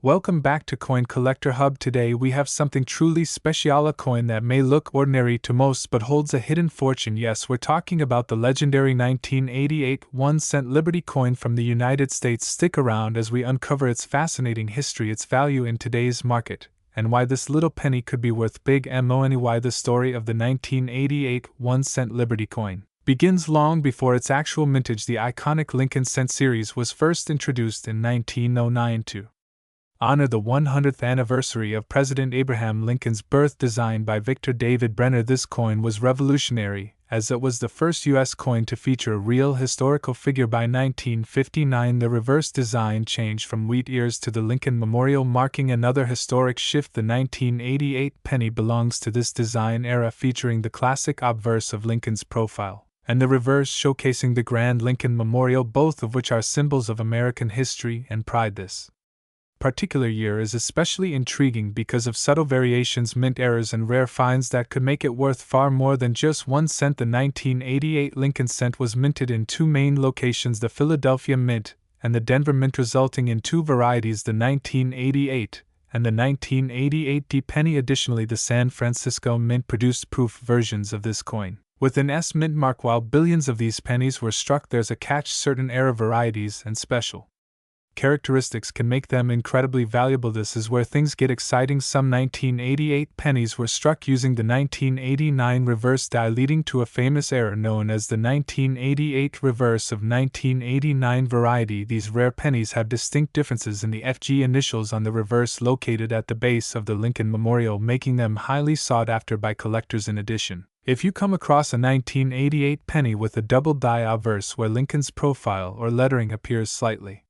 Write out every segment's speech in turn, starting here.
Welcome back to Coin Collector Hub. Today we have something truly special, a coin that may look ordinary to most but holds a hidden fortune. Yes, we're talking about the legendary 1988 1-cent Liberty coin from the United States. Stick around as we uncover its fascinating history, its value in today's market, and why this little penny could be worth big money. Why the story of the 1988 1-cent Liberty coin begins long before its actual mintage. The iconic Lincoln cent series was first introduced in 1909 to honor the 100th anniversary of President Abraham Lincoln's birth. Designed by Victor David Brenner, this coin was revolutionary, as it was the first U.S. coin to feature a real historical figure. By 1959, the reverse design changed from wheat ears to the Lincoln Memorial, marking another historic shift. The 1988 penny belongs to this design era, featuring the classic obverse of Lincoln's profile and the reverse showcasing the Grand Lincoln Memorial, both of which are symbols of American history and pride. This particular year is especially intriguing because of subtle variations, mint errors, and rare finds that could make it worth far more than just 1 cent. The 1988 Lincoln cent was minted in two main locations, the Philadelphia Mint and the Denver Mint, resulting in two varieties, the 1988 and the 1988 penny. Additionally, the San Francisco Mint produced proof versions of this coin with an S mint mark. While billions of these pennies were struck, there's a catch: certain era varieties and special characteristics can make them incredibly valuable. This is where things get exciting. Some 1988 pennies were struck using the 1989 reverse die, leading to a famous error known as the 1988 reverse of 1989 variety. These rare pennies have distinct differences in the FG initials on the reverse located at the base of the Lincoln Memorial, making them highly sought after by collectors. In addition, if you come across a 1988 penny with a double die obverse where Lincoln's profile or lettering appears slightly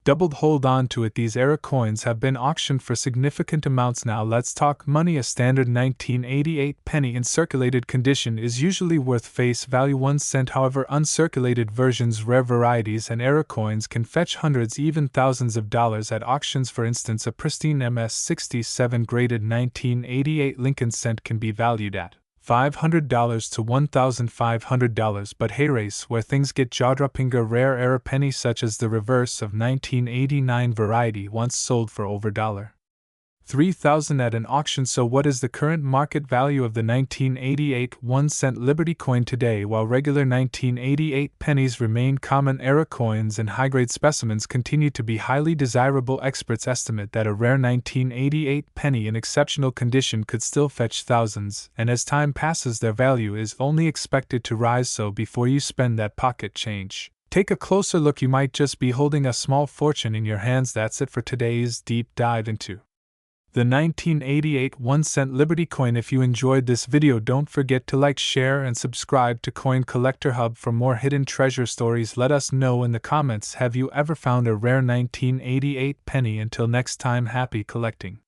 doubled, hold on to it. These era coins have been auctioned for significant amounts. Now let's talk money. A standard 1988 penny in circulated condition is usually worth face value 1 cent. However, uncirculated versions, rare varieties, and era coins can fetch hundreds, even thousands of dollars at auctions. For instance, a pristine MS-67 graded 1988 Lincoln cent can be valued at $500 to $1,500, but hey, race where things get jaw-dropping. A rare era penny such as the reverse of 1989 variety once sold for over $3,000 at an auction. So what is the current market value of the 1988 1-cent Liberty coin today? While regular 1988 pennies remain common, era coins and high-grade specimens continue to be highly desirable. Experts estimate that a rare 1988 penny in exceptional condition could still fetch thousands, and as time passes their value is only expected to rise. So before you spend that pocket change, take a closer look. You might just be holding a small fortune in your hands. That's it for today's deep dive into the 1988 1-cent Liberty coin. If you enjoyed this video, don't forget to like, share, and subscribe to Coin Collector Hub for more hidden treasure stories. Let us know in the comments, have you ever found a rare 1988 penny? Until next time, happy collecting.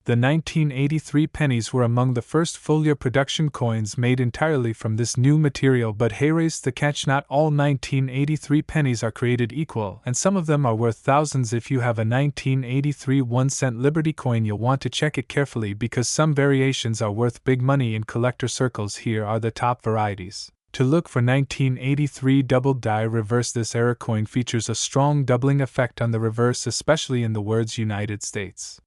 The 1983 pennies were among the first full-year production coins made entirely from this new material. But hey, race the catch: not all 1983 pennies are created equal, and some of them are worth thousands. If you have a 1983 1-cent Liberty coin, you'll want to check it carefully because some variations are worth big money in collector circles. Here are the top varieties to look for. 1983 double die reverse. This era coin features a strong doubling effect on the reverse, especially in the words United States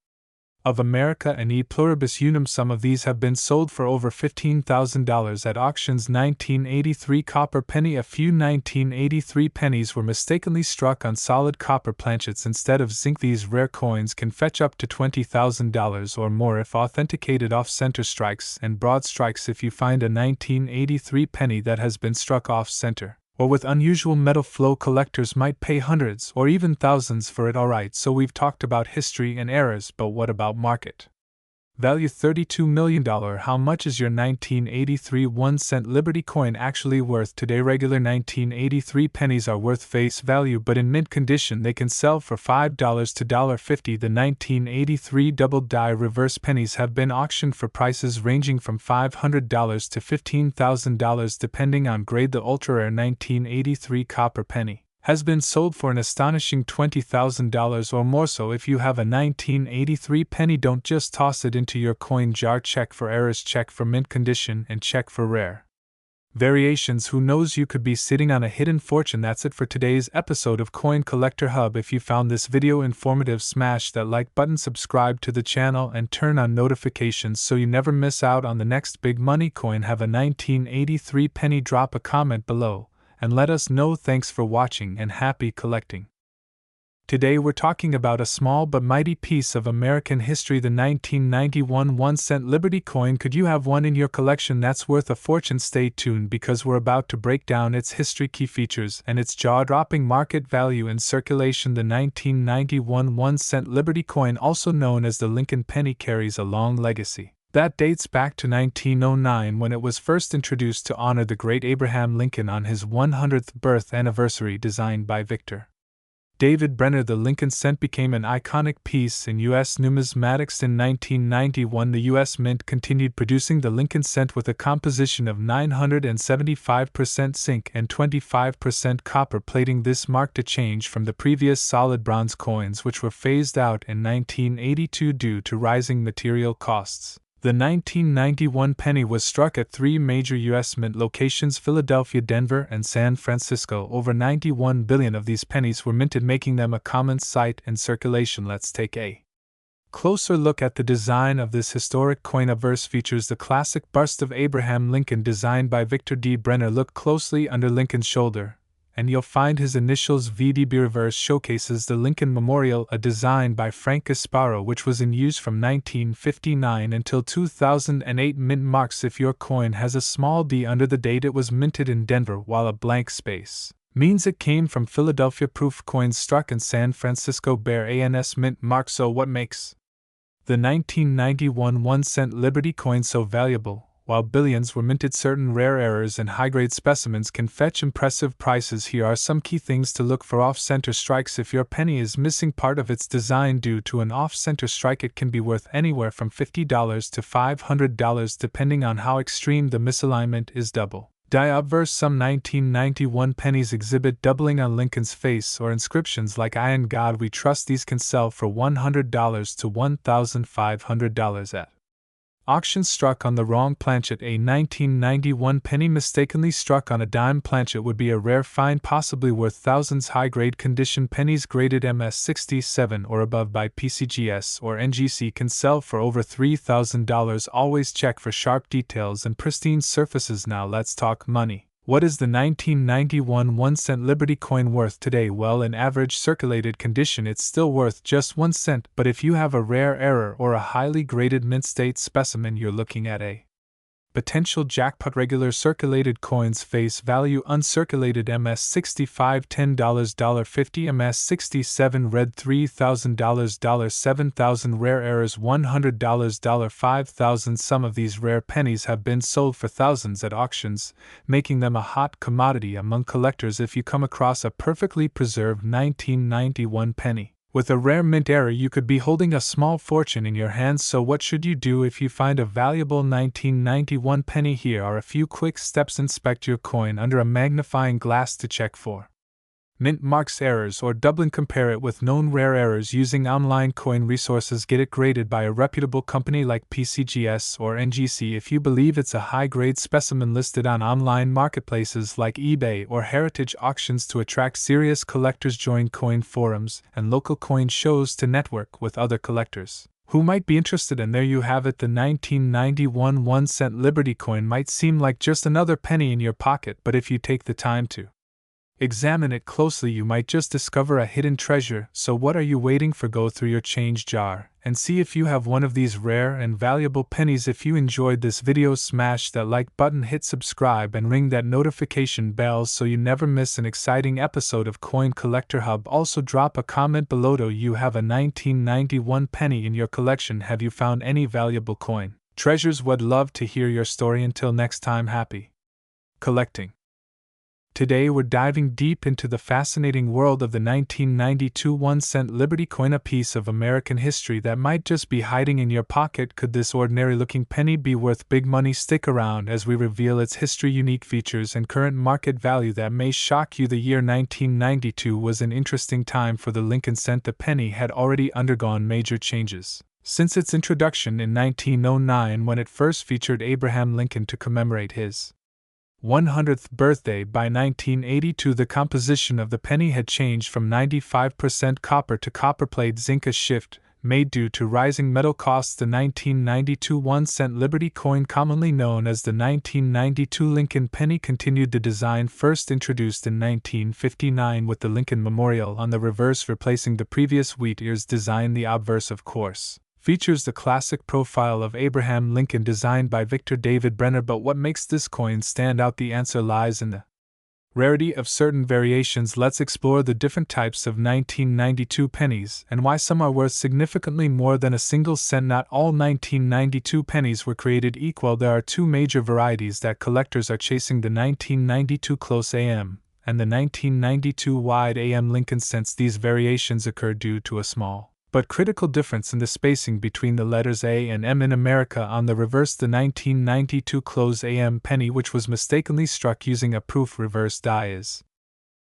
of America and E pluribus unum. Some of these have been sold for over $15,000 at auctions. 1983 copper penny. A few 1983 pennies were mistakenly struck on solid copper planchets instead of zinc. These rare coins can fetch up to $20,000 or more if authenticated. Off-center strikes and broad strikes. If you find a 1983 penny that has been struck off-center or with unusual metal flow, collectors might pay hundreds or even thousands for it. Alright, so we've talked about history and errors, but what about market value? $32 million. How much is your 1983 1-cent Liberty coin actually worth today? Regular 1983 pennies are worth face value, but in mint condition they can sell for $5 to $1.50. The 1983 double die reverse pennies have been auctioned for prices ranging from $500 to $15,000 depending on grade. The ultra-rare 1983 copper penny has been sold for an astonishing $20,000 or more. So if you have a 1983 penny, don't just toss it into your coin jar. Check for errors, check for mint condition, and check for rare Variations, who knows, you could be sitting on a hidden fortune. That's it for today's episode of Coin Collector Hub. If you found this video informative, smash that like button, subscribe to the channel, and turn on notifications so you never miss out on the next big money coin. Have a 1983 penny. Drop a comment below and let us know. Thanks for watching and happy collecting. Today we're talking about a small but mighty piece of American history, the 1991 1-cent Liberty coin. Could you have one in your collection that's worth a fortune? Stay tuned because we're about to break down its history, key features, and its jaw-dropping market value in circulation. The 1991 1-cent Liberty coin, also known as the Lincoln penny, carries a long legacy that dates back to 1909, when it was first introduced to honor the great Abraham Lincoln on his 100th birth anniversary. Designed by Victor David Brenner, the Lincoln cent became an iconic piece in U.S. numismatics. In 1991, the U.S. Mint continued producing the Lincoln cent with a composition of 975% zinc and 25% copper plating. This marked a change from the previous solid bronze coins, which were phased out in 1982 due to rising material costs. The 1991 penny was struck at three major U.S. Mint locations: Philadelphia, Denver, and San Francisco. Over 91 billion of these pennies were minted, making them a common sight in circulation. Let's take a closer look at the design of this historic coin. Obverse features the classic bust of Abraham Lincoln designed by Victor D. Brenner. Look closely under Lincoln's shoulder, and you'll find his initials VDB. Reverse showcases the Lincoln Memorial, a design by Frank Gasparo, which was in use from 1959 until 2008. Mint marks: if your coin has a small d under the date it was minted in Denver, while a blank space means it came from Philadelphia. Proof coins struck in San Francisco bear ANS mint mark. So what makes the 1991 1-cent Liberty coin so valuable? While billions were minted, certain rare errors and high-grade specimens can fetch impressive prices. Here are some key things to look for. Off-center strikes: if your penny is missing part of its design due to an off-center strike, it can be worth anywhere from $50 to $500 depending on how extreme the misalignment is. Double die obverse: some 1991 pennies exhibit doubling on Lincoln's face or inscriptions like "I and God We Trust." These can sell for $100 to $1,500 at auction. Struck on the wrong planchet: a 1991 penny mistakenly struck on a dime planchet would be a rare find, possibly worth thousands. High-grade condition pennies graded MS67 or above by PCGS or NGC can sell for over $3,000. Always check for sharp details and pristine surfaces. Now let's talk money. What is the 1991 1-cent Liberty coin worth today? Well, in average circulated condition it's still worth just 1 cent, but if you have a rare error or a highly graded mint state specimen, you're looking at a potential jackpot. Regular circulated coins face value: uncirculated MS65 $10, $50, MS67 red $3,000, $7,000, rare errors $100, $5,000. Some of these rare pennies have been sold for thousands at auctions, making them a hot commodity among collectors. If you come across a perfectly preserved 1991 penny with a rare mint error, you could be holding a small fortune in your hands. So what should you do if you find a valuable 1991 penny? Here are a few quick steps. Inspect your coin under a magnifying glass to check for mint marks, errors, or doubling. Compare it with known rare errors using online coin resources. Get it graded by a reputable company like PCGS or NGC. If you believe it's a high-grade specimen, listed on online marketplaces like eBay or heritage auctions to attract serious collectors. Join coin forums and local coin shows to network with other collectors who might be interested. And there you have it. The 1991 1-cent Liberty coin might seem like just another penny in your pocket, but if you take the time to examine it closely, you might just discover a hidden treasure. So what are you waiting for? Go through your change jar and see if you have one of these rare and valuable pennies. If you enjoyed this video, smash that like button, hit subscribe, and ring that notification bell so you never miss an exciting episode of Coin Collector Hub. Also drop a comment below. Do you have a 1991 penny in your collection? Have you found any valuable coin treasures? Would love to hear your story. Until next time, happy collecting. Today we're diving deep into the fascinating world of the 1992 1-cent Liberty coin, a piece of American history that might just be hiding in your pocket. Could this ordinary-looking penny be worth big money? Stick around as we reveal its history, unique features, and current market value that may shock you. The year 1992 was an interesting time for the Lincoln cent. The penny had already undergone major changes since its introduction in 1909, when it first featured Abraham Lincoln to commemorate his 100th birthday. By 1982, the composition of the penny had changed from 95% copper to copperplate zinc, a shift made due to rising metal costs. The 1992 1-cent Liberty coin, commonly known as the 1992 Lincoln penny, continued the design first introduced in 1959 with the Lincoln Memorial on the reverse replacing the previous wheat ears design. The obverse, of course, features the classic profile of Abraham Lincoln designed by Victor David Brenner. But what makes this coin stand out? The answer lies in the rarity of certain variations. Let's explore the different types of 1992 pennies and why some are worth significantly more than a single cent. Not all 1992 pennies were created equal. There are two major varieties that collectors are chasing: the 1992 close AM and the 1992 wide AM Lincoln cents. These variations occur due to a small but critical difference in the spacing between the letters A and M in America. On the reverse, the 1992 close AM penny, which was mistakenly struck using a proof reverse die, is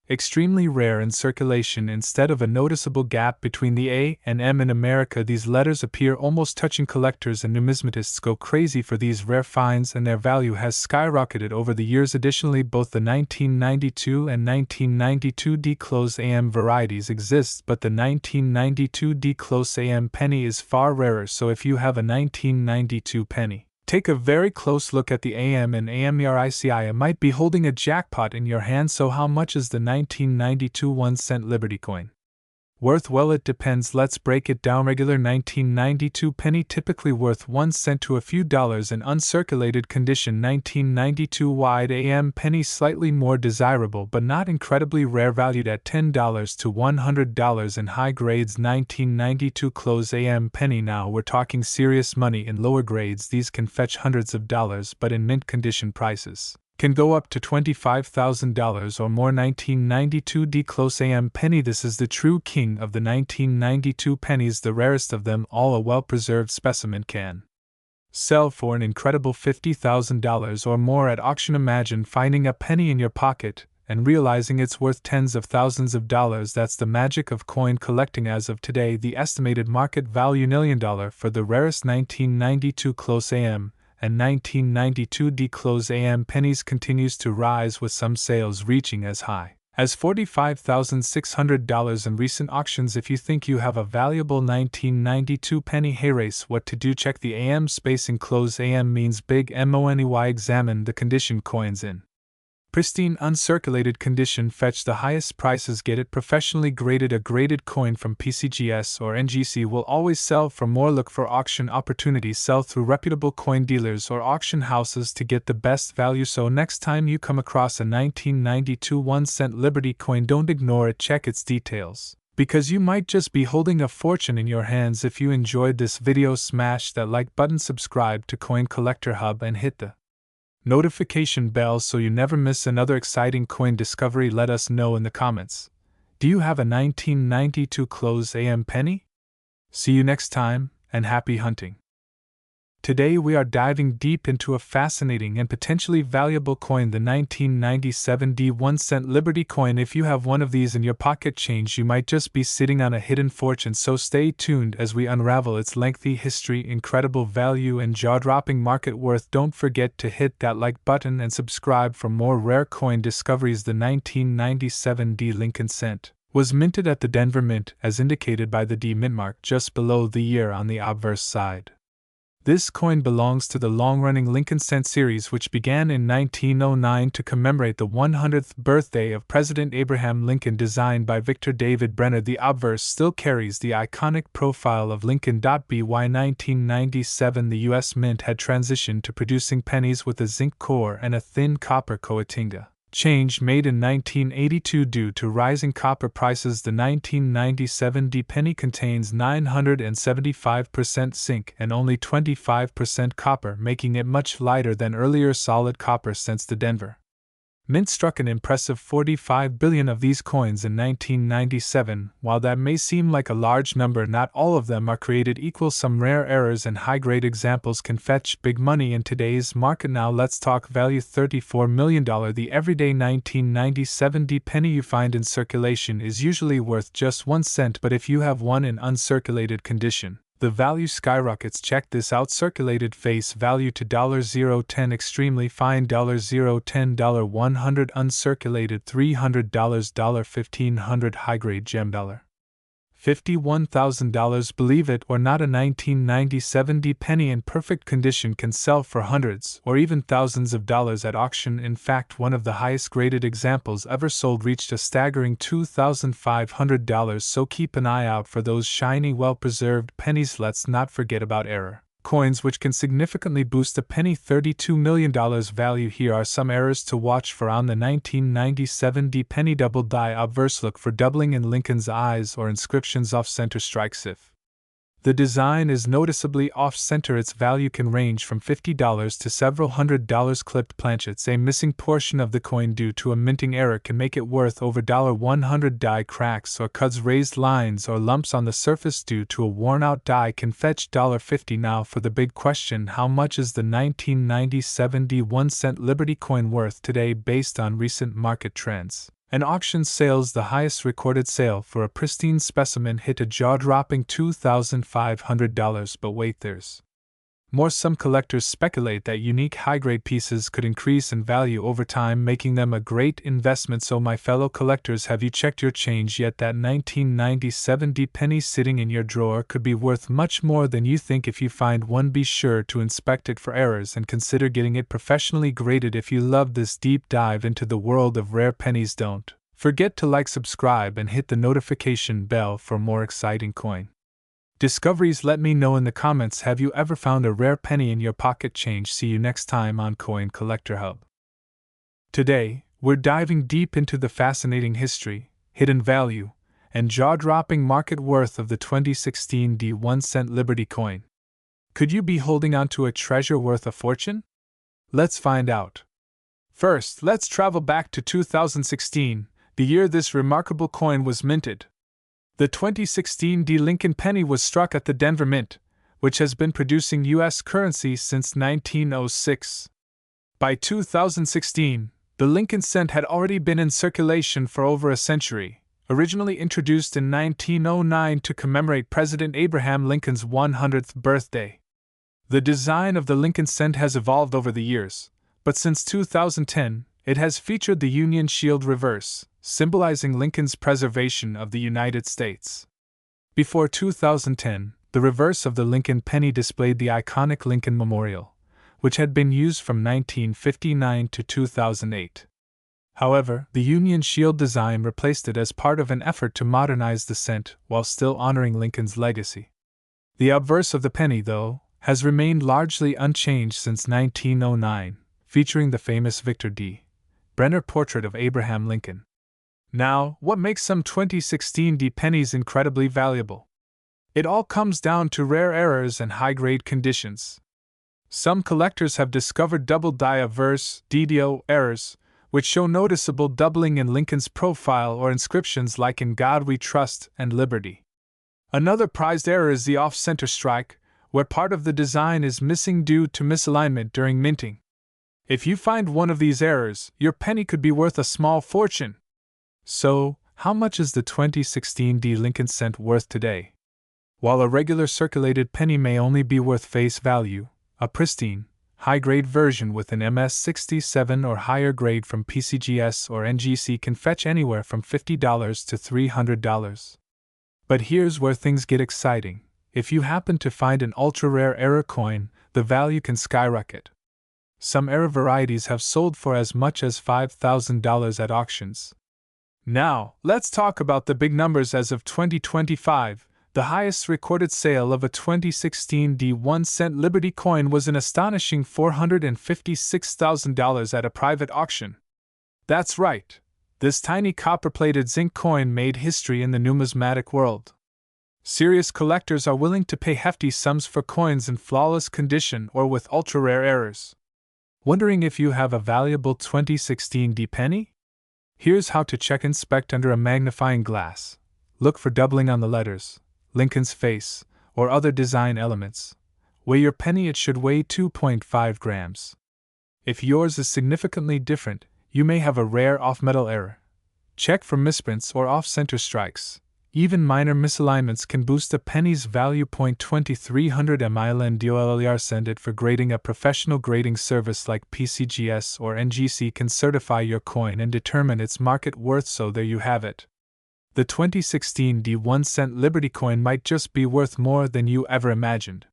extremely rare in circulation. Instead of a noticeable gap between the A and M in America, these letters appear almost touching. Collectors and numismatists go crazy for these rare finds, and their value has skyrocketed over the years. Additionally, both the 1992 and 1992 D close AM varieties exist, but the 1992 D close AM penny is far rarer. So if you have a 1992 penny, take a very close look at the AM and AMERICI. It might be holding a jackpot in your hand. So how much is the 1992 1-cent Liberty coin worth? Well, it depends. Let's break it down. Regular 1992 penny typically worth 1 cent to a few dollars. In uncirculated condition, 1992 wide AM penny slightly more desirable but not incredibly rare, valued at $10 to $100. In high grades, 1992 close AM penny. Now we're talking serious money. In lower grades, these can fetch hundreds of dollars, but in mint condition, prices can go up to $25,000 or more. 1992 D close AM penny. This is the true king of the 1992 pennies, the rarest of them all. A well-preserved specimen can sell for an incredible $50,000 or more at auction. Imagine finding a penny in your pocket and realizing it's worth tens of thousands of dollars. That's the magic of coin collecting. As of today, the estimated market value $1 million for the rarest 1992 close AM and 1992 D close AM pennies continues to rise, with some sales reaching as high as $45,600 in recent auctions. If you think you have a valuable 1992 penny, hey, race what to do. Check the AM spacing. Close AM means big money. Examine the condition. Coins in pristine uncirculated condition fetch the highest prices. Get it professionally graded. A graded coin from PCGS or NGC will always sell for more. Look for auction opportunities. Sell through reputable coin dealers or auction houses to get the best value. So next time you come across a 1992 1-cent Liberty coin, don't ignore it. Check its details, because you might just be holding a fortune in your hands. If you enjoyed this video, smash that like button, subscribe to Coin Collector Hub, and hit the notification bell so you never miss another exciting coin discovery. Let us know in the comments. Do you have a 1992 close AM penny? See you next time, and happy hunting. Today we are diving deep into a fascinating and potentially valuable coin, the 1997 D 1-cent Liberty coin. If you have one of these in your pocket change, you might just be sitting on a hidden fortune. So stay tuned as we unravel its lengthy history, incredible value, and jaw-dropping market worth. Don't forget to hit that like button and subscribe for more rare coin discoveries. The 1997 D Lincoln cent was minted at the Denver Mint, as indicated by the D mint mark just below the year on the obverse side. This coin belongs to the long-running Lincoln cent series, which began in 1909 to commemorate the 100th birthday of President Abraham Lincoln. Designed by Victor David Brenner, the obverse still carries the iconic profile of Lincoln. By 1997, the U.S. Mint had transitioned to producing pennies with a zinc core and a thin copper coating. Change made in 1982 due to rising copper prices. The 1997 D penny contains 975% zinc and only 25% copper, making it much lighter than earlier solid copper cents. The Denver Mint struck an impressive 45 billion of these coins in 1997. While that may seem like a large number, not all of them are created equal. Some rare errors and high-grade examples can fetch big money in today's market. Now let's talk value. $34 million. The everyday 1997 D penny you find in circulation is usually worth just 1 cent, but if you have one in uncirculated condition, the value skyrockets. Check this out. Circulated face value to $0.10 extremely fine $0.10 $100 uncirculated $300 $1,500 high grade gem $51,000. Believe it or not, a 1997 D penny in perfect condition can sell for hundreds or even thousands of dollars at auction. In fact, one of the highest graded examples ever sold reached a staggering $2,500, so keep an eye out for those shiny, well-preserved pennies. Let's not forget about error coins, which can significantly boost a penny $32 million value. Here are some errors to watch for on the 1997 D penny. Double die obverse. Look for doubling in Lincoln's eyes or inscriptions off-center strikes. If the design is noticeably off-center, its value can range from $50 to several $100. Clipped planchets. A missing portion of the coin due to a minting error can make it worth over $100. Die cracks or cuts, raised lines or lumps on the surface due to a worn-out die can fetch $50. Now for the big question: how much is the 1997 D 1-cent Liberty coin worth today based on recent market trends? An auction sales, the highest recorded sale for a pristine specimen, hit a jaw-dropping $2,500. But wait, there's more. Some collectors speculate that unique high-grade pieces could increase in value over time, making them a great investment. So my fellow collectors, have you checked your change yet? That 1997 D penny sitting in your drawer could be worth much more than you think. If you find one, be sure to inspect it for errors and consider getting it professionally graded. If you love this deep dive into the world of rare pennies, don't forget to like, subscribe, and hit the notification bell for more exciting coin discoveries. Let me know in the comments, have you ever found a rare penny in your pocket change? See you next time on Coin Collector Hub. Today, we're diving deep into the fascinating history, hidden value, and jaw-dropping market worth of the 2016 D 1-cent Liberty coin. Could you be holding on to a treasure worth a fortune? Let's find out. First, let's travel back to 2016, the year this remarkable coin was minted. The 2016 D Lincoln penny was struck at the Denver Mint, which has been producing U.S. currency since 1906. By 2016, the Lincoln cent had already been in circulation for over a century, originally introduced in 1909 to commemorate President Abraham Lincoln's 100th birthday. The design of the Lincoln cent has evolved over the years, but since 2010, it has featured the Union Shield reverse, symbolizing Lincoln's preservation of the United States. Before 2010, the reverse of the Lincoln penny displayed the iconic Lincoln Memorial, which had been used from 1959 to 2008. However, the Union Shield design replaced it as part of an effort to modernize the cent while still honoring Lincoln's legacy. The obverse of the penny, though, has remained largely unchanged since 1909, featuring the famous Victor D. Brenner portrait of Abraham Lincoln. Now, what makes some 2016 D pennies incredibly valuable? It all comes down to rare errors and high-grade conditions. Some collectors have discovered double die obverse (DDO) errors, which show noticeable doubling in Lincoln's profile or inscriptions like "In God We Trust" and "Liberty." Another prized error is the off-center strike, where part of the design is missing due to misalignment during minting. If you find one of these errors, your penny could be worth a small fortune. So, how much is the 2016 D Lincoln cent worth today? While a regular circulated penny may only be worth face value, a pristine, high-grade version with an MS-67 or higher grade from PCGS or NGC can fetch anywhere from $50 to $300. But here's where things get exciting. If you happen to find an ultra-rare error coin, the value can skyrocket. Some error varieties have sold for as much as $5,000 at auctions. Now, let's talk about the big numbers. As of 2025, the highest recorded sale of a 2016 D 1-cent Liberty coin was an astonishing $456,000 at a private auction. That's right, this tiny copper-plated zinc coin made history in the numismatic world. Serious collectors are willing to pay hefty sums for coins in flawless condition or with ultra-rare errors. Wondering if you have a valuable 2016 D penny? Here's how to check. Inspect under a magnifying glass. Look for doubling on the letters, Lincoln's face, or other design elements. Weigh your penny. It should weigh 2.5 grams. If yours is significantly different, you may have a rare off-metal error. Check for misprints or off-center strikes. Even minor misalignments can boost a penny's value. 2300 MILN send it for grading. A professional grading service like PCGS or NGC can certify your coin and determine its market worth, so there you have it. The 2016 D1 Liberty coin might just be worth more than you ever imagined.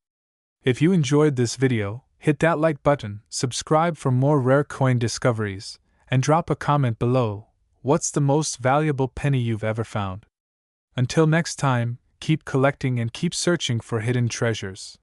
If you enjoyed this video, hit that like button, subscribe for more rare coin discoveries, and drop a comment below. What's the most valuable penny you've ever found? Until next time, keep collecting and keep searching for hidden treasures.